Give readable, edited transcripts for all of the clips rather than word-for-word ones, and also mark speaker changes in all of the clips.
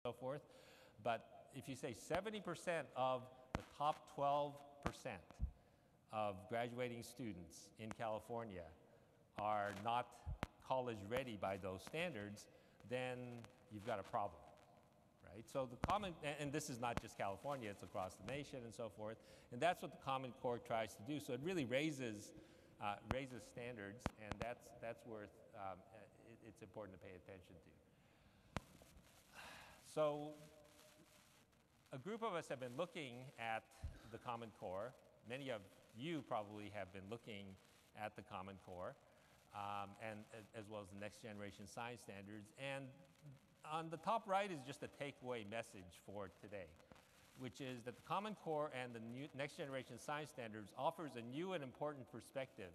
Speaker 1: so forth. But if you say 70% of the top 12% of graduating students in California are not college ready by those standards, then you've got a problem, right? So the Common, and this is not just California, it's across the nation and so forth, and that's what the Common Core tries to do. So it really raises standards, and that's worth, it's important to pay attention to. So a group of us have been looking at the Common Core. Many of you probably have been looking at the Common Core, and as well as the next generation science standards. And on the top right is just a takeaway message for today, which is that the Common Core and the next generation science standards offers a new and important perspective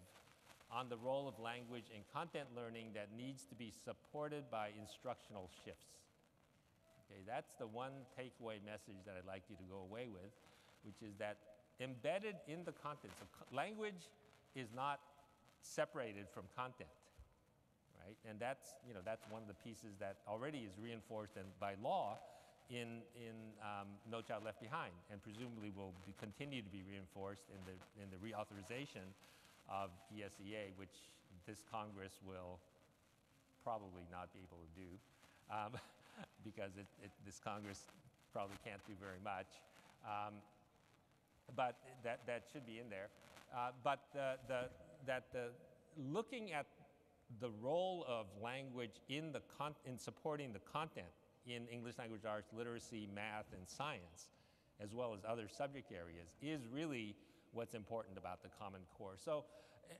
Speaker 1: on the role of language in content learning that needs to be supported by instructional shifts. Okay, that's the one takeaway message that I'd like you to go away with, which is that embedded in the content, so language is not separated from content, right? And that's one of the pieces that already is reinforced by law in No Child Left Behind, and presumably will continue to be reinforced in the reauthorization of ESEA, which this Congress will probably not be able to do, because this Congress probably can't do very much. But that should be in there. But looking at the role of language in supporting the content in English language arts, literacy, math, and science, as well as other subject areas, is really what's important about the Common Core. So,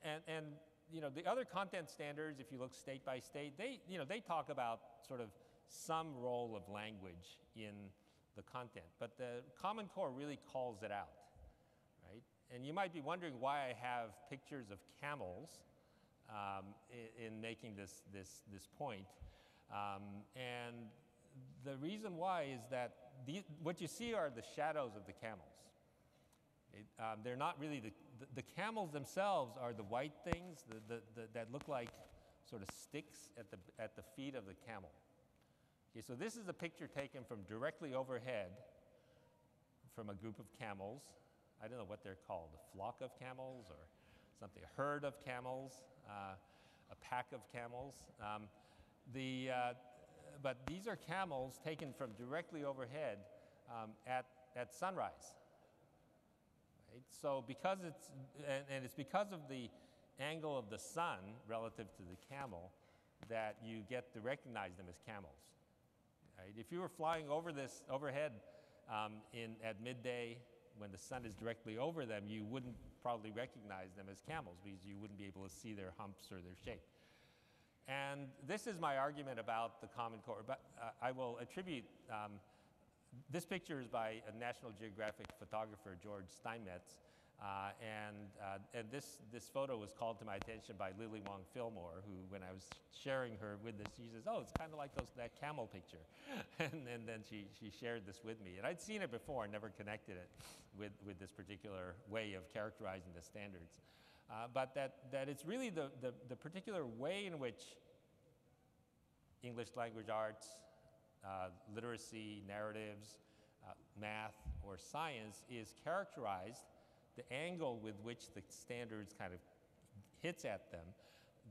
Speaker 1: and the other content standards, if you look state by state, they talk about sort of some role of language in the content, but the Common Core really calls it out, right? And you might be wondering why I have pictures of camels in making this point. And the reason why is that what you see are the shadows of the camels. They're not really the camels themselves are the white things that look like sort of sticks at the feet of the camel. Okay, so this is a picture taken from directly overhead from a group of camels. I don't know what they're called, a flock of camels or something, a herd of camels, a pack of camels. But these are camels taken from directly overhead at sunrise. Right? So because it's because of the angle of the sun relative to the camel that you get to recognize them as camels. Right? If you were flying overhead at midday when the sun is directly over them, you wouldn't probably recognize them as camels because you wouldn't be able to see their humps or their shape. And this is my argument about the Common Core. But I will attribute, this picture is by a National Geographic photographer, George Steinmetz. And this photo was called to my attention by Lily Wong Fillmore, who, when I was sharing her with this, she says, "Oh, it's kind of like that camel picture." and then she shared this with me. And I'd seen it before and never connected it with this particular way of characterizing the standards. But that it's really the particular way in which English language arts, literacy, narratives, math, or science is characterized, the angle with which the standards kind of hits at them,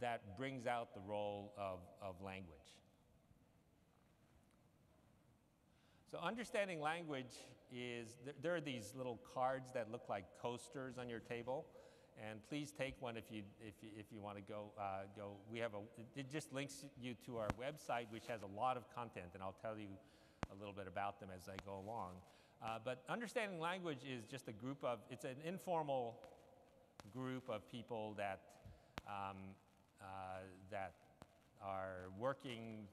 Speaker 1: that brings out the role of language. So understanding language is, there are these little cards that look like coasters on your table, and please take one if you want to go. We have it just links you to our website, which has a lot of content, and I'll tell you a little bit about them as I go along. But understanding language is just it's an informal group of people that are working.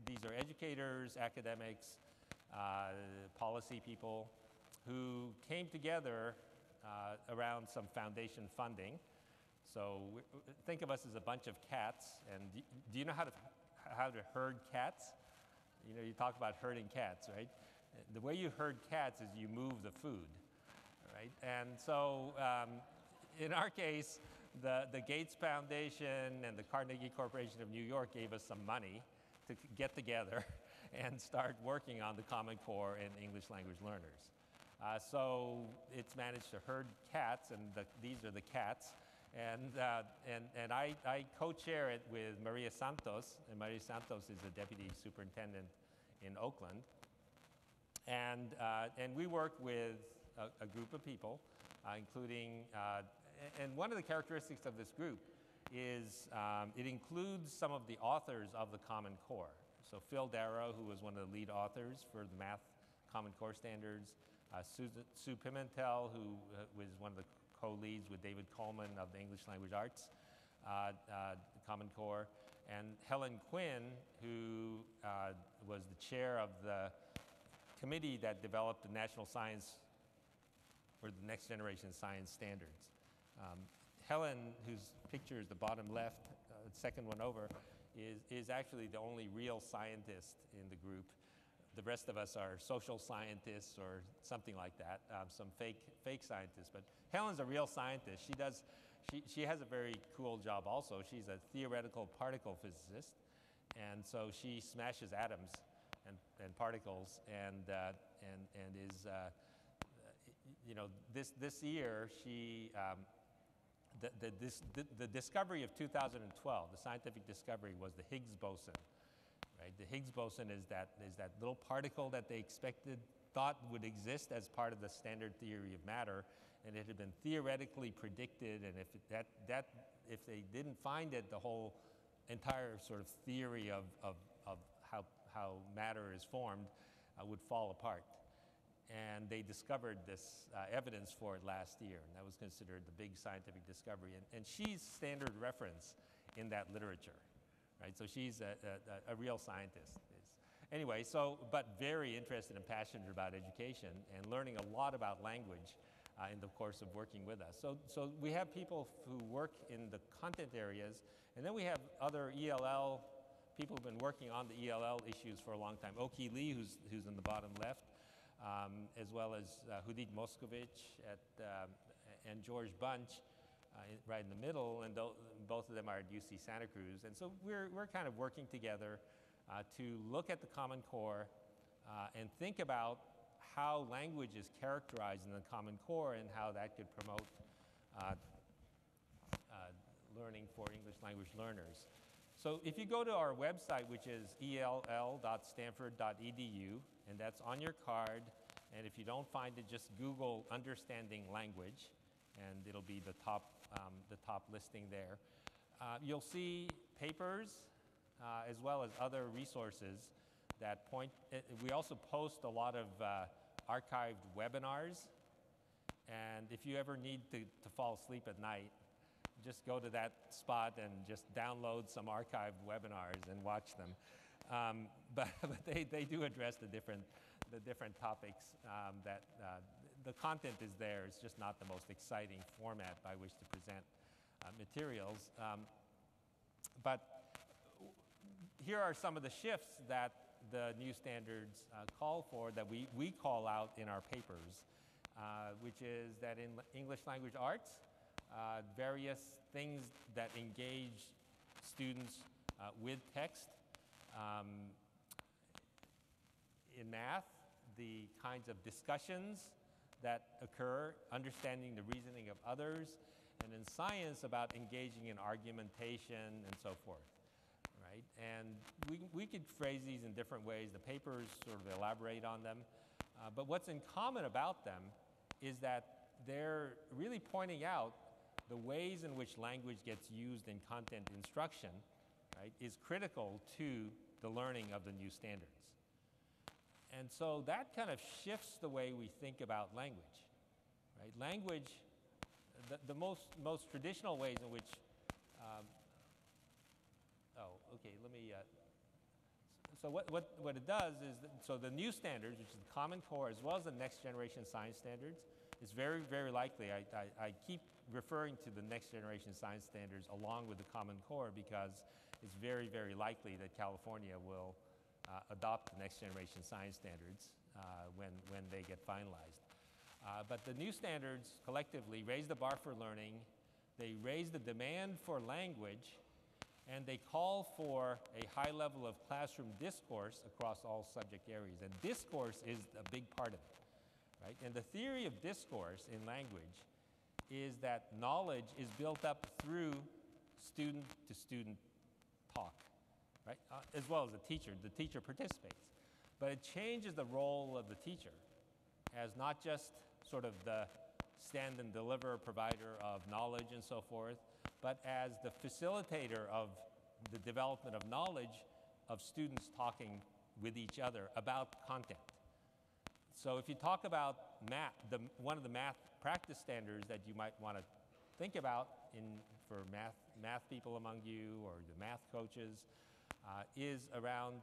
Speaker 1: These are educators, academics, policy people who came together around some foundation funding. So think of us as a bunch of cats. And do you know how to herd cats? You know, you talk about herding cats, right? The way you herd cats is you move the food, right? And so in our case, the Gates Foundation and the Carnegie Corporation of New York gave us some money to get together and start working on the Common Core and English language learners. So it's managed to herd cats, and these are the cats. And I co-chair it with Maria Santos, and Maria Santos is the deputy superintendent in Oakland. And we work with a group of people, including, and one of the characteristics of this group is it includes some of the authors of the Common Core. So Phil Darrow, who was one of the lead authors for the Math Common Core Standards, Sue Pimentel, who was one of the co-leads with David Coleman of the English Language Arts Common Core, and Helen Quinn, who was the chair of the committee that developed the National Science, or the Next Generation Science Standards. Helen, whose picture is the bottom left, second one over, is actually the only real scientist in the group. The rest of us are social scientists or something like that, some fake scientists. But Helen's a real scientist. She has a very cool job also. She's a theoretical particle physicist, and so she smashes atoms and particles, and is this year she the discovery of 2012, the scientific discovery, was the Higgs boson. Right? The Higgs boson is that little particle that they thought would exist as part of the standard theory of matter, and it had been theoretically predicted. And if they didn't find it, the whole entire sort of theory of how matter is formed would fall apart. And they discovered this evidence for it last year, and that was considered the big scientific discovery. And she's standard reference in that literature. Right, so she's a real scientist. Anyway, but very interested and passionate about education and learning a lot about language in the course of working with us. So we have people who work in the content areas, and then we have other ELL people who've been working on the ELL issues for a long time. Oki Lee, who's in the bottom left, as well as Hudit Moskovich and George Bunch. Right in the middle, and both of them are at UC Santa Cruz. And so we're kind of working together to look at the Common Core and think about how language is characterized in the Common Core and how that could promote learning for English language learners. So if you go to our website, which is ell.stanford.edu, and that's on your card, and if you don't find it, just Google Understanding Language, and it'll be the top listing there. You'll see papers as well as other resources that point. We also post a lot of archived webinars, and if you ever need to fall asleep at night, just go to that spot and just download some archived webinars and watch them. But they do address the different topics that the content is there. It's just not the most exciting format by which to present materials. But here are some of the shifts that the new standards call for, that we call out in our papers, which is that in English language arts, various things that engage students with text. In math, the kinds of discussions that occur, understanding the reasoning of others, and in science about engaging in argumentation and so forth, right? And we could phrase these in different ways. The papers sort of elaborate on them. But what's in common about them is that they're really pointing out the ways in which language gets used in content instruction, right, is critical to the learning of the new standards. And so that kind of shifts the way we think about language, right? Language, the most traditional ways in which, so what it does is, so the new standards, which is the Common Core, as well as the Next Generation Science Standards, is very, very likely. I keep referring to the Next Generation Science Standards along with the Common Core because it's very, very likely that California will adopt the Next Generation Science Standards when they get finalized. But the new standards collectively raise the bar for learning. They raise the demand for language, and they call for a high level of classroom discourse across all subject areas. And discourse is a big part of it, right? And the theory of discourse in language is that knowledge is built up through student-to-student talk, right? As well as the teacher. The teacher participates. But it changes the role of the teacher as not just sort of the stand and deliver provider of knowledge and so forth, but as the facilitator of the development of knowledge of students talking with each other about content. So if you talk about math, one of the math practice standards that you might want to think about for math people among you or the math coaches is around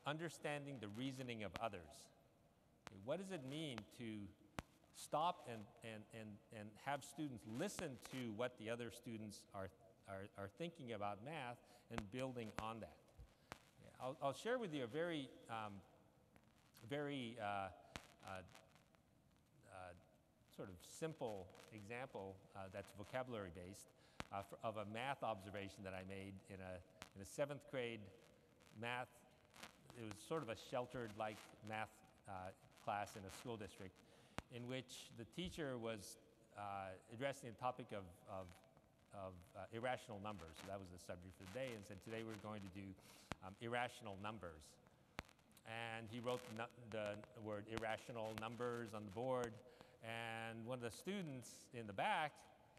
Speaker 1: understanding the reasoning of others. Okay, what does it mean to stop and have students listen to what the other students are thinking about math and building on that? Yeah, I'll share with you a very sort of simple example that's vocabulary based of a math observation that I made in a 7th grade math. It was sort of a sheltered like math class in a school district in which the teacher was addressing the topic of irrational numbers. So that was the subject for the day, and said today we're going to do irrational numbers. And he wrote the word irrational numbers on the board, and one of the students in the back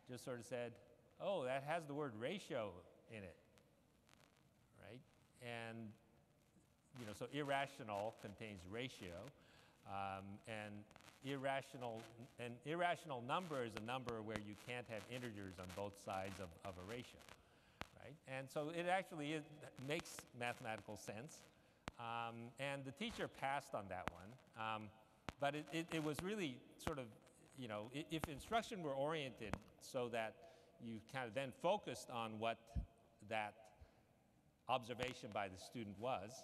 Speaker 1: just sort of said, oh, that has the word ratio in it, right? And you know, so irrational contains ratio, and irrational number is a number where you can't have integers on both sides of a ratio, right? And so it actually makes mathematical sense. And the teacher passed on that one, but it was really sort of, you know, if instruction were oriented so that you kind of then focused on what that observation by the student was,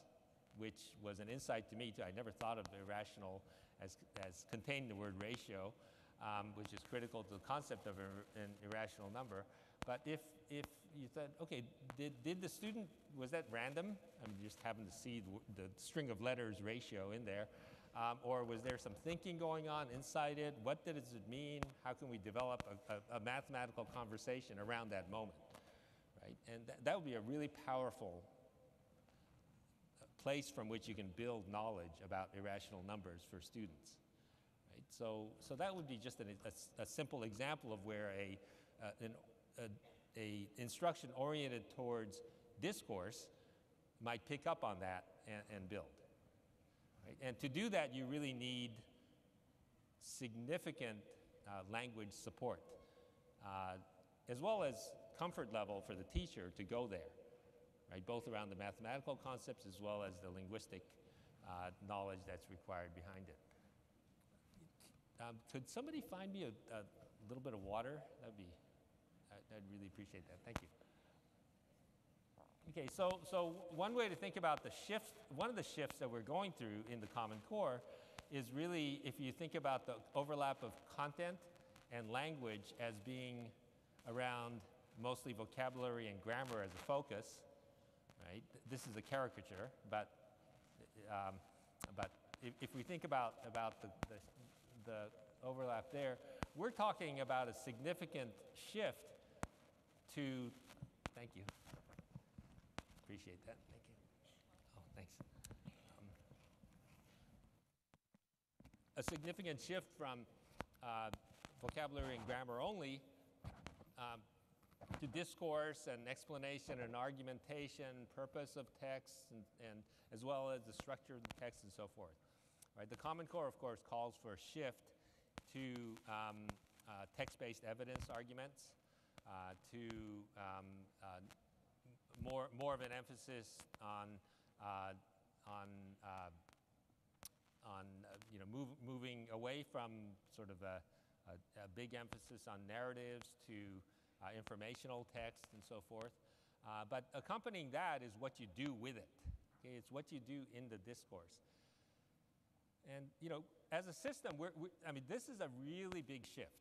Speaker 1: which was an insight to me too. I never thought of irrational as containing the word ratio, which is critical to the concept of an irrational number. But if you said, okay, did the student, was that random? I mean, just happened to see the string of letters ratio in there. Or was there some thinking going on inside it? What does it mean? How can we develop a mathematical conversation around that moment, right? And that would be a really powerful place from which you can build knowledge about irrational numbers for students, right? So that would be just a simple example of where a instruction oriented towards discourse might pick up on that and build. Right? And to do that, you really need significant language support, as well as comfort level for the teacher to go there, right? Both around the mathematical concepts as well as the linguistic knowledge that's required behind it. Could somebody find me a little bit of water? I'd really appreciate that. Thank you. Okay, so one way to think about the shift, one of the shifts that we're going through in the Common Core is really, if you think about the overlap of content and language as being around mostly vocabulary and grammar as a focus, right? This is a caricature, but if we think about the overlap there, we're talking about a significant shift to, thank you. Appreciate that. Thank you. Oh, thanks. A significant shift from vocabulary and grammar only to discourse and explanation and argumentation, purpose of text, and as well as the structure of the text and so forth. Right? The Common Core, of course, calls for a shift to text-based evidence arguments, to more of an emphasis on moving away from sort of a big emphasis on narratives to informational text and so forth. But accompanying that is what you do with it. Okay? It's what you do in the discourse. And you know, as a system, I mean, this is a really big shift.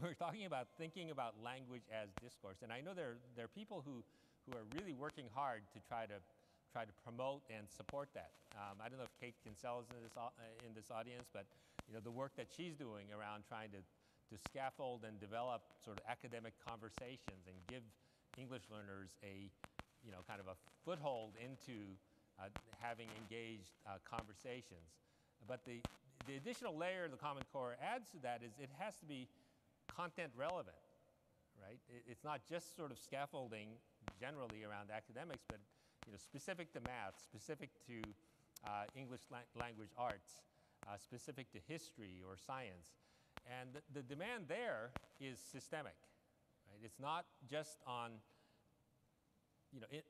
Speaker 1: We're talking about thinking about language as discourse. And I know there are people who who are really working hard to try to promote and support that. I don't know if Kate Kinsella is in this audience, but the work that she's doing around trying to scaffold and develop sort of academic conversations and give English learners a kind of a foothold into having engaged conversations. But the additional layer the Common Core adds to that is it has to be content relevant, right? It's not just sort of scaffolding generally around academics, but specific to math, specific to English language arts, specific to history or science. And the demand there is systemic, right? It's not just on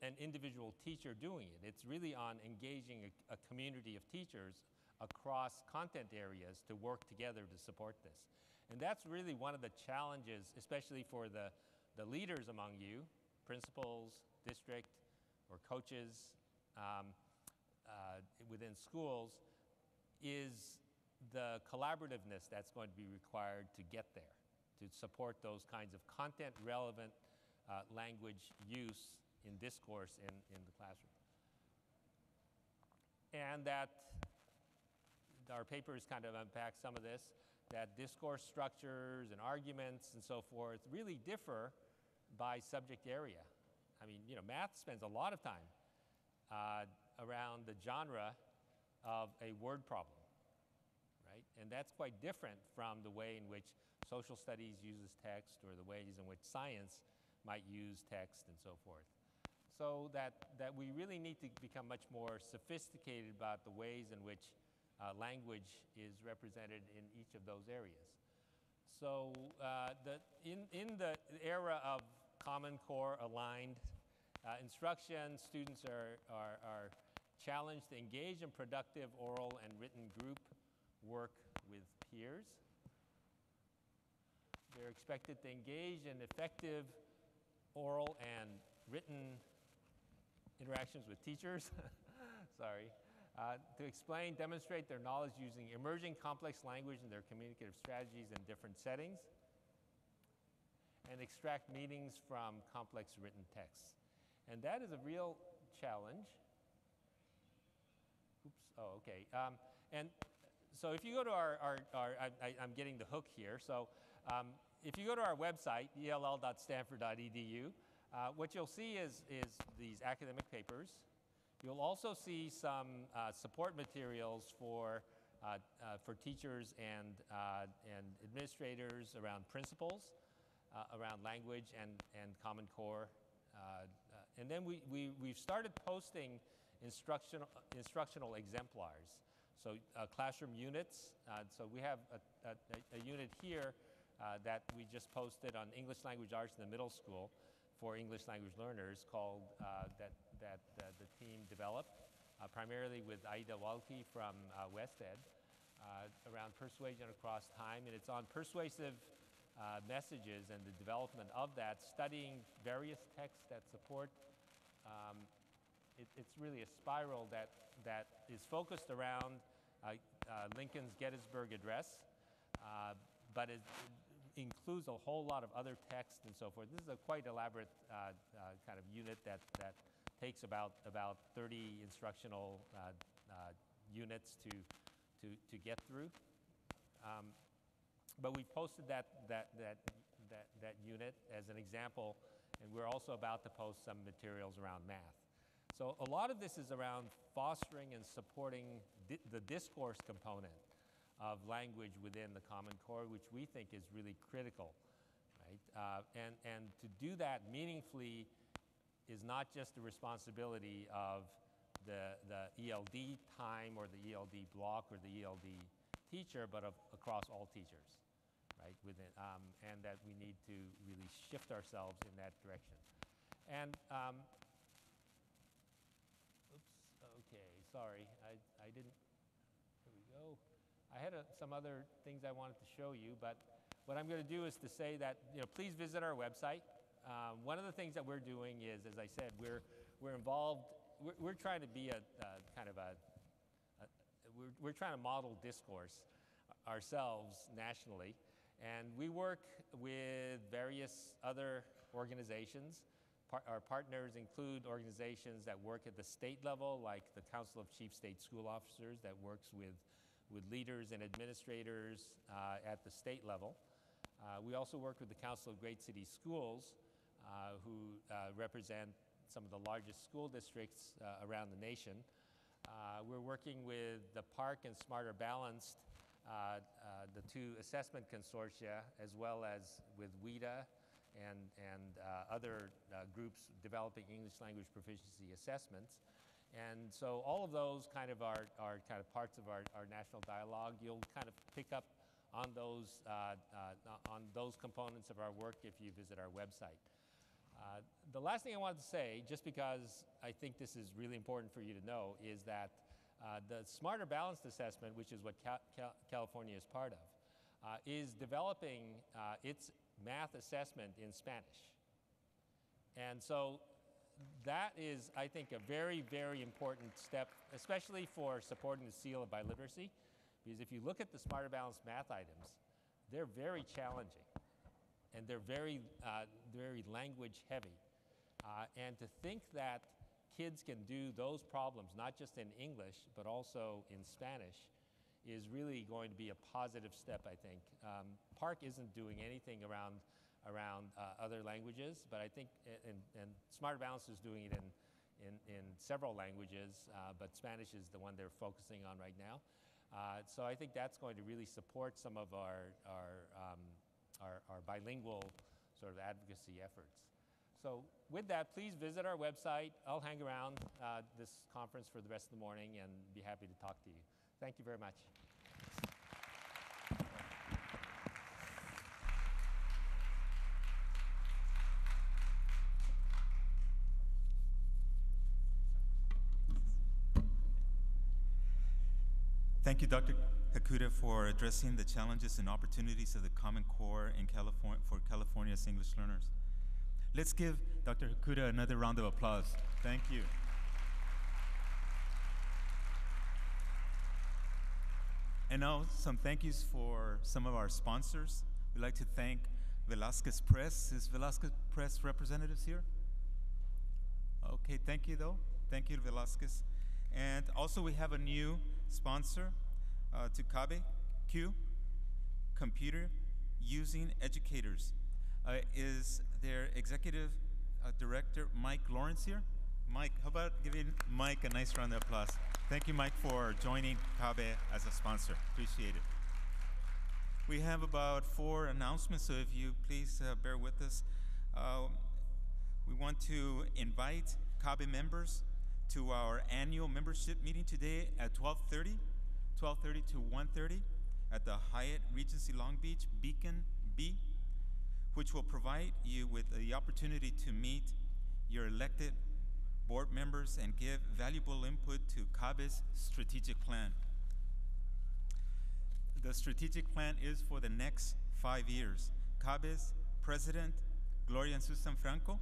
Speaker 1: an individual teacher doing it. It's really on engaging a community of teachers across content areas to work together to support this. And that's really one of the challenges, especially for the leaders among you, principals, district, or coaches within schools, is the collaborativeness that's going to be required to get there, to support those kinds of content-relevant language use in discourse in the classroom. And that our papers kind of unpack some of this, that discourse structures and arguments and so forth really differ by subject area. I mean, math spends a lot of time around the genre of a word problem, right? And that's quite different from the way in which social studies uses text or the ways in which science might use text and so forth. So that we really need to become much more sophisticated about the ways in which language is represented in each of those areas. So in the era of Common Core aligned instruction, students are challenged to engage in productive oral and written group work with peers. They're expected to engage in effective oral and written interactions with teachers, sorry, to explain, demonstrate their knowledge using emerging complex language in their communicative strategies in different settings, and extract meanings from complex written texts. And that is a real challenge. Oops, oh, okay. And so if you go to I'm getting the hook here. So if you go to our website, ell.stanford.edu, what you'll see is these academic papers. You'll also see some support materials for teachers and administrators around principles, around language and Common Core. And then we've started posting instructional exemplars. So classroom units. So we have a unit here that we just posted on English language arts in the middle school for English language learners called that the team developed, primarily with Aida Walke from Wested, around persuasion across time. And it's on persuasive messages and the development of that, studying various texts that support. It's really a spiral that is focused around Lincoln's Gettysburg Address, but it includes a whole lot of other text and so forth. This is a quite elaborate kind of unit that takes about 30 instructional units to get through. But we've posted that unit as an example, and we're also about to post some materials around math. So a lot of this is around fostering and supporting the discourse component of language within the Common Core, which we think is really critical, right? And to do that meaningfully is not just the responsibility of the ELD time or the ELD block or the ELD teacher, but across all teachers, right? And that we need to really shift ourselves in that direction. And sorry, I didn't, here we go. I had some other things I wanted to show you, but what I'm going to do is to say that, please visit our website. One of the things that we're doing is, as I said, we're involved, we're trying to be we're trying to model discourse ourselves nationally, and we work with various other organizations Our partners include organizations that work at the state level, like the Council of Chief State School Officers that works with leaders and administrators at the state level. We also work with the Council of Great City Schools, who represent some of the largest school districts around the nation. We're working with the Park and Smarter Balanced, the two assessment consortia, as well as with WIDA and other groups developing English language proficiency assessments. And so all of those kind of are kind of parts of our national dialogue. You'll kind of pick up on those components of our work if you visit our website. The last thing I wanted to say, just because I think this is really important for you to know, is that the Smarter Balanced Assessment, which is what California is part of, is developing its math assessment in Spanish. And so that is, I think, a very, very important step, especially for supporting the seal of biliteracy, because if you look at the Smarter Balanced math items, they're very challenging, and they're very, very language heavy. And to think that kids can do those problems, not just in English, but also in Spanish, is really going to be a positive step, I think. Park isn't doing anything around other languages, but I think, and Smarter Balance is doing it in several languages, but Spanish is the one they're focusing on right now. So I think that's going to really support some of our bilingual sort of advocacy efforts. So with that, please visit our website. I'll hang around this conference for the rest of the morning and be happy to talk to you. Thank you very much.
Speaker 2: Thank you, Dr. Hakuda, for addressing the challenges and opportunities of the Common Core in California for California's English learners. Let's give Dr. Hakuda another round of applause. Thank you. And now some thank yous for some of our sponsors. We'd like to thank Velasquez Press. Is Velasquez Press representatives here? Okay, thank you though. Thank you, Velasquez. And also we have a new sponsor to CABE, Q, Computer Using Educators. Is their executive director, Mike Lawrence, here? Mike, how about giving Mike a nice round of applause? Thank you, Mike, for joining CABE as a sponsor. Appreciate it. We have about 4 announcements, so if you please bear with us. We want to invite CABE members to our annual membership meeting today at 12:30 to 1:30 at the Hyatt Regency Long Beach, Beacon B, which will provide you with the opportunity to meet your elected board members and give valuable input to CABE's strategic plan. The strategic plan is for the next 5 years. CABE's President, Gloria Susan Franco,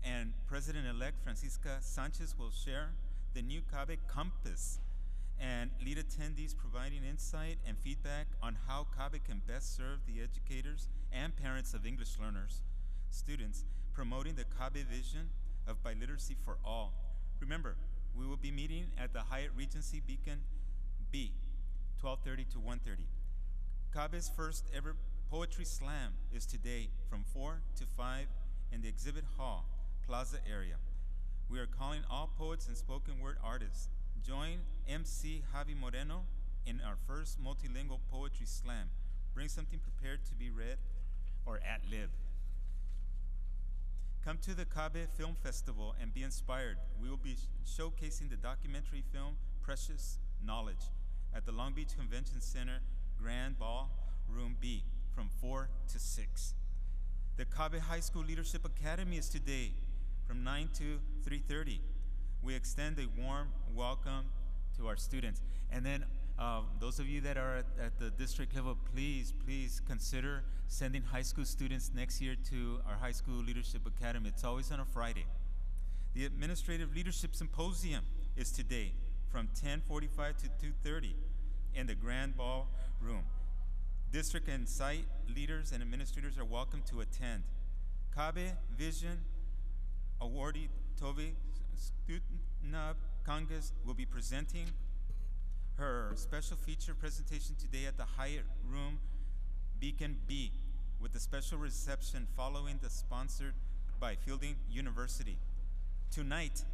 Speaker 2: and President-elect Francisca Sanchez will share the new CABE Compass and lead attendees providing insight and feedback on how CABE can best serve the educators and parents of English learners, students, promoting the CABE vision of biliteracy for all. Remember, we will be meeting at the Hyatt Regency Beacon B, 12:30 to 1:30. CABE's first ever Poetry Slam is today from 4 to 5 in the Exhibit Hall, Plaza area. We are calling all poets and spoken word artists. Join MC Javi Moreno in our first multilingual Poetry Slam. Bring something prepared to be read or ad-lib. Come to the CABE Film Festival and be inspired. We will be showcasing the documentary film Precious Knowledge at the Long Beach Convention Center Grand Ballroom B from 4 to 6. The CABE High School Leadership Academy is today from 9 to 3:30. We extend a warm welcome to our students. And then those of you that are at the district level, please consider sending high school students next year to our High School Leadership Academy. It's always on a Friday. The Administrative Leadership Symposium is today from 10:45 to 2:30 in the Grand Ballroom. District and site leaders and administrators are welcome to attend. CABE Vision awardee Tove Stutnab Kangas will be presenting her special feature presentation today at the Hyatt Room Beacon B, with a special reception following the sponsored by Fielding University. Tonight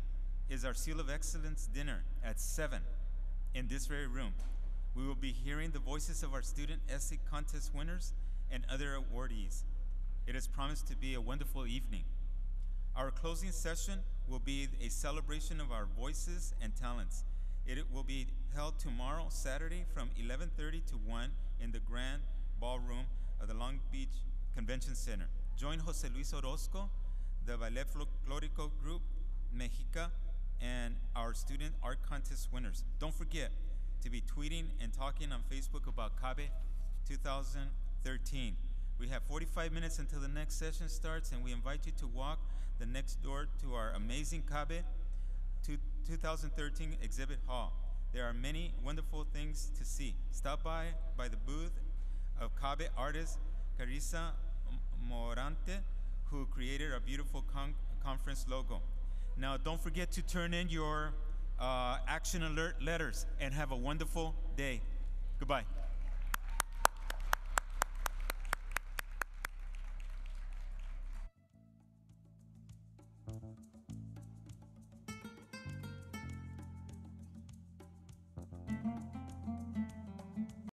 Speaker 2: is our Seal of Excellence dinner at 7 in this very room. We will be hearing the voices of our student essay contest winners and other awardees. It is promised to be a wonderful evening. Our closing session will be a celebration of our voices and talents. It will be held tomorrow, Saturday, from 11:30 to 1 in the Grand Ballroom of the Long Beach Convention Center. Join Jose Luis Orozco, the Ballet Folklorico Group, Mexica, and our student art contest winners. Don't forget to be tweeting and talking on Facebook about CABE 2013. We have 45 minutes until the next session starts, and we invite you to walk the next door to our amazing CABE 2013 exhibit hall. There are many wonderful things to see. Stop by the booth of CABE artist Carissa Morante, who created our beautiful conference logo. Now, don't forget to turn in your action alert letters, and have a wonderful day. Goodbye.